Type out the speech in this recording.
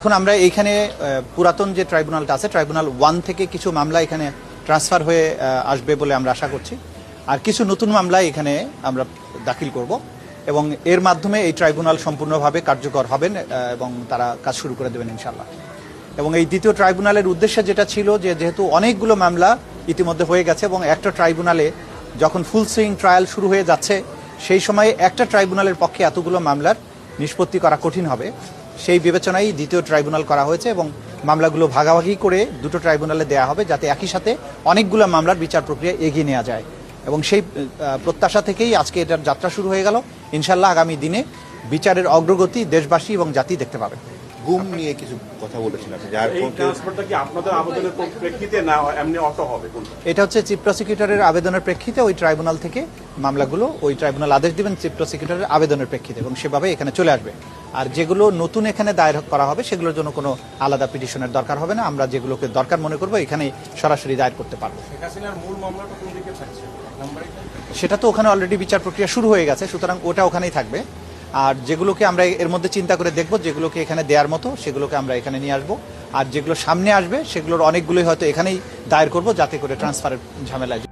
এখন আমরা এইখানে পুরাতন যে ট্রাইব্যুনালটা আছে ট্রাইব্যুনাল 1 থেকে কিছু মামলা এখানে ট্রান্সফার হয়ে আসবে বলে আমরা আশা করছি, আর কিছু নতুন মামলা এখানে আমরা দাখিল করব এবং এর মাধ্যমে এই ট্রাইব্যুনাল সম্পূর্ণভাবে কার্যকর হবেন এবং তারা কাজ শুরু করে দেবেন ইনশাআল্লাহ। এবং এই দ্বিতীয় ট্রাইব্যুনালের উদ্দেশ্য যেটা ছিল যে যেহেতু অনেকগুলো মামলা ইতিমধ্যে হয়ে গেছে এবং একটা ট্রাইব্যুনালে যখন ফুল সুইং ট্রায়াল শুরু হয়ে যাচ্ছে সেই সময়ে একটা ট্রাইব্যুনালের পক্ষে এতগুলো মামলার নিষ্পত্তি করা কঠিন হবে, সেই বিবেচনায় দ্বিতীয় ট্রাইব্যুনাল করা হয়েছে এবং মামলাগুলো ভাগাভাগি করে দুটো ট্রাইব্যুনালে দেওয়া হবে যাতে একই সাথে অনেকগুলো মামলার বিচার প্রক্রিয়া এগিয়ে নেওয়া যায়। এবং সেই প্রত্যাশা থেকেই আজকে এটার যাত্রা শুরু হয়ে গেল। ইনশাল্লাহ আগামী দিনে বিচারের অগ্রগতি দেশবাসী এবং জাতি দেখতে পাবে। গুম নিয়ে কিছু কথা বলেছিলেন, এটা হচ্ছে চিফ প্রসিকিউটরের আবেদনের প্রেক্ষিতে ওই ট্রাইব্যুনাল থেকে মামলাগুলো ওই ট্রাইব্যুনাল আদেশ দিবেন চিফ প্রসিকিউটরের আবেদনের প্রেক্ষিতে এবং সেভাবে এখানে চলে আসবে। আর যেগুলো নতুন এখানে দায়ের করা হবে সেগুলোর জন্য কোনো আলাদা পিটিশনের দরকার হবে না। আমরা যেগুলোকে দরকার মনে করবো এখানে সরাসরি দায়ের করতে পারবো। সেটা তো ওখানে অলরেডি বিচার প্রক্রিয়া শুরু হয়ে গেছে, সুতরাং ওটা ওখানেই থাকবে। আর যেগুলোকে আমরা এর মধ্যে চিন্তা করে দেখবো যেগুলোকে এখানে দেওয়ার মতো সেগুলোকে আমরা এখানে নিয়ে আসবো, আর যেগুলো সামনে আসবে সেগুলোর অনেকগুলোই হয়তো এখানেই দায়ের করবো যাতে করে ট্রান্সফারের ঝামেলায়